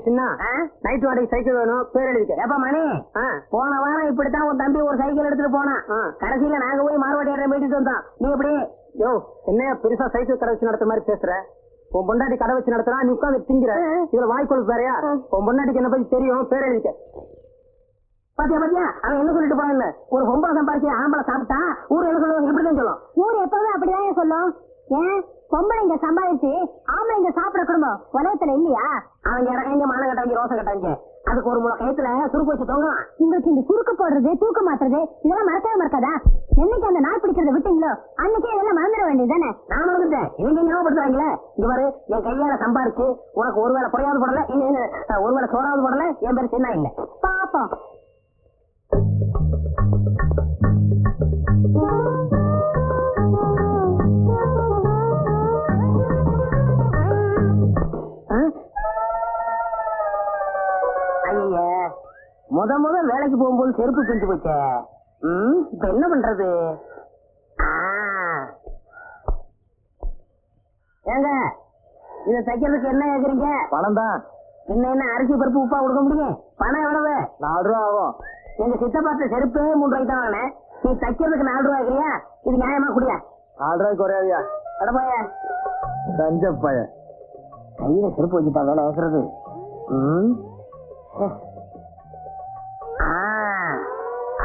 சின்ன நைட் வாடகை சைக்கிள் வேணும், பேர் எழுதிக்க. எப்ப மணி போன வாரம் இப்படித்தான் உன் தம்பி ஒரு சைக்கிள் எடுத்துட்டு போனான். கடைசியில நாங்க போய் மார்வாடி இடம் போயிட்டு வந்தோம். நீ எப்படி யோ என்ன பெருசா சைக்கிள் கடை வச்சு நடத்துற மாதிரி பேசுற? உன் பொண்டாட்டி கடை வச்சு நடத்துறா, நீ உட்காந்து திங்கிற. இதுல வாய்க்கொழுப்பு வேறையா? உன் பொண்டாட்டிக்கு என்ன பத்தி தெரியும், பேர் எழுதிக்க. பாத்தியா பாத்தியா அவன் என்ன சொல்லிட்டு போறான்னு? ஒரு பொம்பளை சம்பாதிச்சு ஆம்பளை சாப்பிட்டா ஊர் என்ன சொல்லுவாங்க? இப்படிதான் சொல்லும். ஊர் எப்பவுமே அப்படிதான் சொல்லும். ஏன் பொம்பளைங்க சம்பாதிச்சு ஆம்பளைங்க சாப்பிட குடும்பம் உலகத்துல இல்லையா? அவங்க இறங்க மானம் கட்டாங்க, ரோசம் கட்டாங்க. அதுக்கு ஒரு முளை கயத்துல சுருக்கு வச்சு தொங்கலாம். உங்களுக்கு இந்த சுருக்கு போடுறது, தூக்க மாட்டுறது இதெல்லாம் மறக்கவே மறக்காதா? என்னைக்கு அந்த நாய் பிடிக்கிறத விட்டீங்களோ அன்னைக்கே இதெல்லாம் மறந்துட வேண்டியதானே? நான் மறந்துட்டேன். இவங்க ஞாபகப்படுத்துறாங்களே. இங்க பாரு, என் கையால சம்பாரிச்சு உனக்கு ஒருவேளை குறையாவது போடல, ஒருவேளை சோறாவது போடல. என் பேரு சின்ன இல்ல. பாப்போம். முத வேலைக்கு போகும்போது செருப்பு பிஞ்சு போச்ச. இப்ப என்ன பண்றது? ஏங்க இத தைக்கிறதுக்கு என்ன கேக்குறீங்க? பணம் தான். என்ன அரிசி பருப்பு உப்பா கொடுக்க முடியும்? பணம் எவ்வளவு? 4 ரூபா ஆகும். எங்க சித்தப்பாத்த செருப்பு 3 ரூபாய்க்கு தான் வாங்கினேன். நீ தைக்கிறதுக்கு 4 ரூபா ஆகிறியா? இது நியாயமா? குடியா 4 ரூபாய்க்கு குறையாதியா? அடப்பாய தஞ்சப்பாய கையில செருப்பு வச்சுட்டா வேலை ஏசுறது.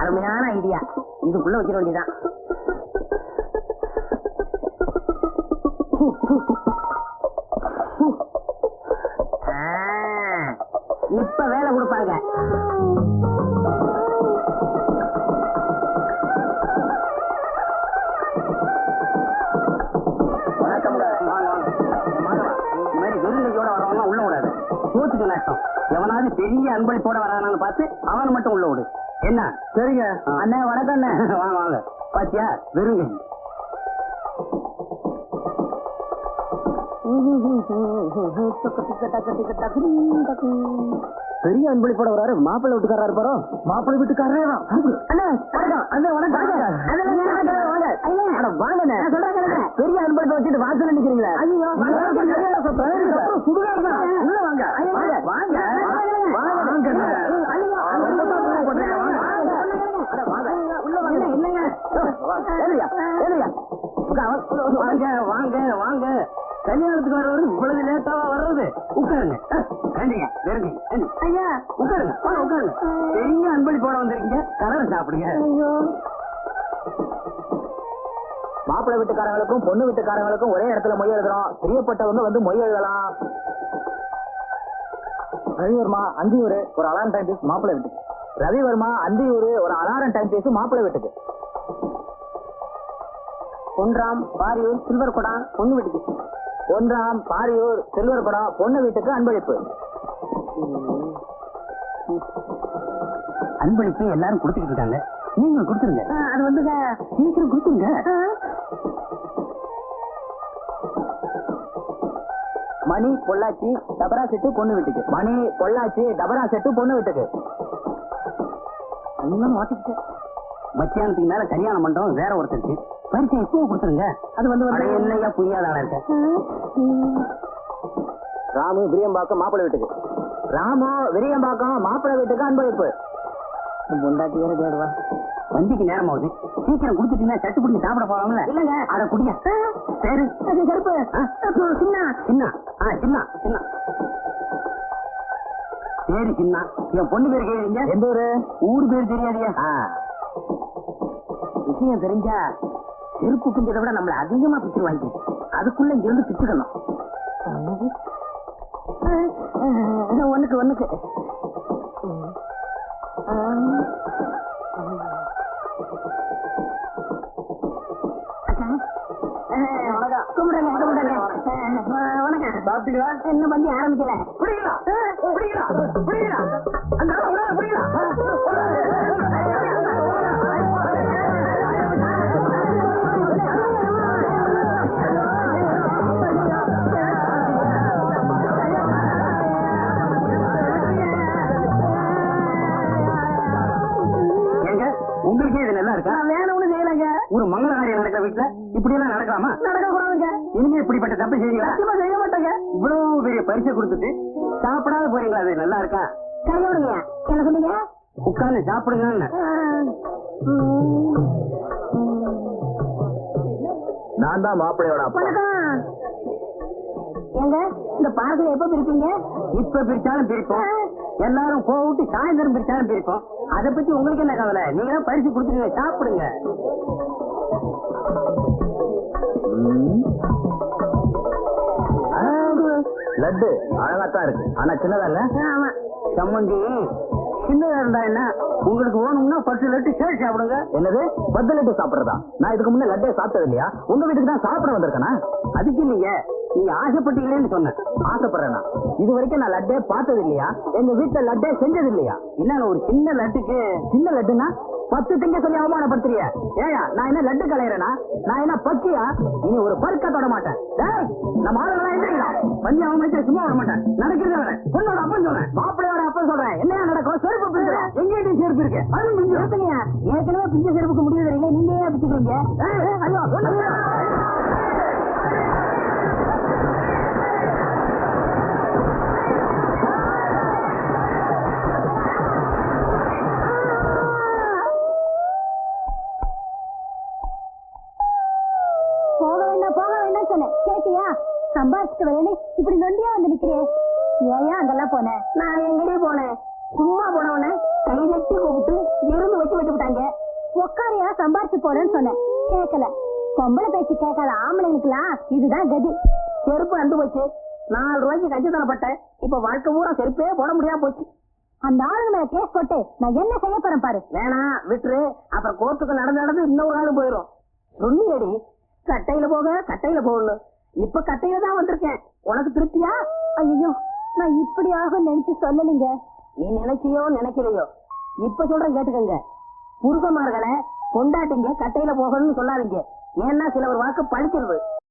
அருமையான ஐடியா. இதுக்குள்ள வச்சிட வேண்டியதான். இப்ப வேலை கொடுப்பாங்க. உள்ள விடாது. சோத்துக்கு நஷ்டம். எவனாவது பெரிய அன்பளிப்போட வரானான்னு பார்த்து அவனை மட்டும் உள்ள விடு. என்ன? சரிங்க அண்ணே. வணக்கம் அண்ணே. வாங்க வாங்க. பாத்தியா வெறுங்க. பெரிய அன்பளிப்போட வராரு. மாப்பிள்ளை வீட்டுக்காரா இருப்பாரோ? மாப்பிள்ளை வீட்டுக்காரே தான். பெரிய அன்பளிப்பை வச்சுட்டு வாசல் நிக்கிறீங்களா? உள்ள வாங்க வாங்க வாங்க வாங்க. கல்யாணத்துக்கு வர்றது இவ்வளவு லேட்டாவா வர்றது? உட்காருங்க. ஐயா உட்காருங்க உட்காருங்க. பெரிய அன்பளிப்போட வந்திருக்கீங்க, கலர் சாப்பிடுங்க. மாப்பிள்ளை வீட்டுக்காரங்களுக்கும் பொண்ணு வீட்டுக்காரங்களுக்கும் ஒரே இடத்துல மொய் எழுதுறோம். பிரியப்பட்டவங்க வந்து மொய் எழுதலாம். ரவிவர்மா அந்தியூர் ஒரு அலாரம் டைம் பீஸ் மாப்பிள்ளை வீட்டுக்கு. ரவிவர்மா அந்தியூர் ஒரு அலாரம் டைம் பீஸ் மாப்பிள்ளை வீட்டுக்கு. பொன்ராம் பாரியூர் சில்வர் குடம் பொண்ணு வீட்டுக்கு. பொன்ராம் பாரியூர் சில்வர் குடம் பொண்ணு வீட்டுக்கு அன்பளிப்பு. அன்பளிப்பு எல்லாரும் கொடுத்துக்கிட்டு இருக்காங்க, நீங்க கொடுத்துருங்க. அது வந்து சீக்கிரம் கொடுத்துருங்க. மணி பொள்ளாச்சி டபரா செட்டு பொண்ணு வீட்டுக்கு. மணி பொள்ளாச்சி டபரா செட்டு பொண்ணு வீட்டுக்கு. மாத்திக்கிட்டேன். மத்தியானத்துக்கு மேல கல்யாணம் பண்றோம் வேற ஒருத்தருக்கு. பரிசை எப்பவும் கொடுத்துருங்க. அது வந்து என்னையா புரியாத ஆளா இருக்க. ராமு விரியம்பாக்கம் மாப்பிள்ளை வீட்டுக்கு. ராமு விரியம்பாக்கம் மாப்பிள்ளை வீட்டுக்கு அன்பளிப்பு. பொண்டாட்டி வேற தேடுவா. வண்டிக்கு நேரம் ஆகுது, சீக்கிரம் கொடுத்துட்டீங்கன்னா சட்டு பிடிச்சி சாப்பிட போவாங்கல்ல. இல்லங்க அத குடியா. பேரு கருப்பு சின்ன சின்ன சின்ன சின்ன பேரு சின்ன. என் பொண்ணு பேரு கேளுங்க. எந்த ஊரு? ஊர் பேர் தெரியாதியா? விஷயம் தெரிஞ்சா செருப்பு பிஞ்சதை விட நம்மள அதிகமா பிச்சுருவாங்க. அதுக்குள்ள இங்க இருந்து பிச்சுக்கணும். ஒண்ணுக்கு வணக்கம். சாப்பிட்டீங்களா? இன்னும் பந்தி ஆரம்பிக்கல. உங்களுக்கே இது நல்லா இருக்கா? வேற ஒண்ணு செய்யலங்க. ஒரு மங்கள காரியம் நடக்கிற வீட்டுல இப்படி எல்லாம் நடக்கலாமா? நடக்க கூடாதுங்க. இனிமே இப்படிப்பட்ட தப்பு செய்வீங்களா? செய்ய மாட்டாங்க. இவ்வளவு பெரிய பரிசை கொடுத்துட்டு சாப்பிடாத போறீங்களா? அது நல்லா இருக்கா? கையோடுங்க என்ன சொன்னீங்க? உட்கார்ந்து சாப்பிடுங்க. நான் தான் மாப்பிள்ளையோட அப்பா. வணக்கம். ஏங்க இந்த பார்சல் எப்ப பிரிப்பீங்க? இப்ப பிரிச்சாலும் பிரிப்போம், எல்லாரும் போட்டு சாயந்தரம் பிரிச்சாலும் பிரிப்போம். அதை பத்தி உங்களுக்கு என்ன கவலை? நீங்க தான் பரிசு கொடுத்துருங்க, சாப்பிடுங்க. லட்டு அழகாத்தான் இருக்கு, ஆனா சின்னதா இல்ல. ஆமா. சம்மந்தி சின்னதா இருந்தா என்ன? உங்களுக்கு வேணும்னா 10 லட்டு சேர்த்து சாப்பிடுங்க. என்னது 10 லட்டு சாப்பிடுறதா? நான் இதுக்கு முன்ன லட்டே சாப்பிட்டது இல்லையா? உங்க வீட்டுக்கு தான் சாப்பிட வந்திருக்கேனா? அதுக்கு இல்லைங்க, நீங்க ஆசைப்பட்டீங்களேன்னு சொன்னேன். ஆசைப்படுறேனா? இது வரைக்கும் நான் லட்டே பார்த்தது இல்லையா? எங்க வீட்டுல லட்டே செஞ்சது இல்லையா? என்ன ஒரு சின்ன லட்டுக்கு? சின்ன லட்டுனா 10 திங்க சொல்லி அவமானப்படுத்துறிய? ஏயா நான் என்ன லட்டு கலையறேனா? நான் என்ன பச்சியா? இனி ஒரு பருக்க தொட மாட்டேன். டேய் நம்ம ஆளுங்களா எந்திரிக்கலாம். பண்ணி அவமானிச்சா சும்மா விட மாட்டேன். நடக்கிறத விட பொண்ணோட அப்பன் சொல்றேன், மாப்பிள்ளையோட அப்ப சொல்றேன். என்னையா நடக்கும்? செருப்பு பிஞ்சிடும். எங்க செருப்பு இருக்கு, அதுவும் பிஞ்சு. ஏற்கனவே பிஞ்ச செருப்புக்கு முடிவு தெரியல, நீங்க ஏன் பிச்சுக்கிறீங்க? ஐயோ போக வேண்டாம் சொன்னேன், கேட்டியா? சம்பாதிச்சுட்டு வரேன்னு இப்படி நொண்டியா வந்து நிக்கிறேன். ஏன் அங்கெல்லாம் போனேன்? நான் எங்கடே போனேன்? சும்மா போனவனே கை தட்டி கூப்பிட்டு இருந்து வச்சு விட்டு விட்டாங்க. உக்காரியா சம்பாதிச்சு போறேன்னு சொன்னேன், கேட்கல. பொம்பளை பேச்சு கேட்காத ஆம்பளைங்களுக்குலாம் இதுதான் கதி. செருப்பு அந்து போச்சு. 4 ரூபாய்க்கு கஞ்சித்தனப்பட்டேன். இப்ப வாழ்க்கை பூரா செருப்பே போட முடியாம போச்சு. அந்த ஆளுங்க மேல கேஸ் போட்டு நான் என்ன செய்ய போறேன் பாரு. வேணாம் விட்டுரு, அப்புறம் கோர்ட்டுக்கு நடந்து இன்னொரு ஆளும் போயிரும். சொன்னியடி கட்டையில போக கட்டையில போகணும். இப்ப கட்டையில தான் வந்திருக்கேன். உனக்கு திருப்தியா? ஐயோ நான் இப்படி ஆகும் நினைச்சு சொல்லலைங்க. நீ நினைச்சியோ நினைக்கலையோ, இப்ப சொல்றேன் கேட்டுக்கங்க. புருஷமார்களை பொண்டாட்டிங்க கட்டையில போகணும்னு சொல்லாதீங்க. ஏன்னா சில ஒரு வாக்கு பழிச்சிருது.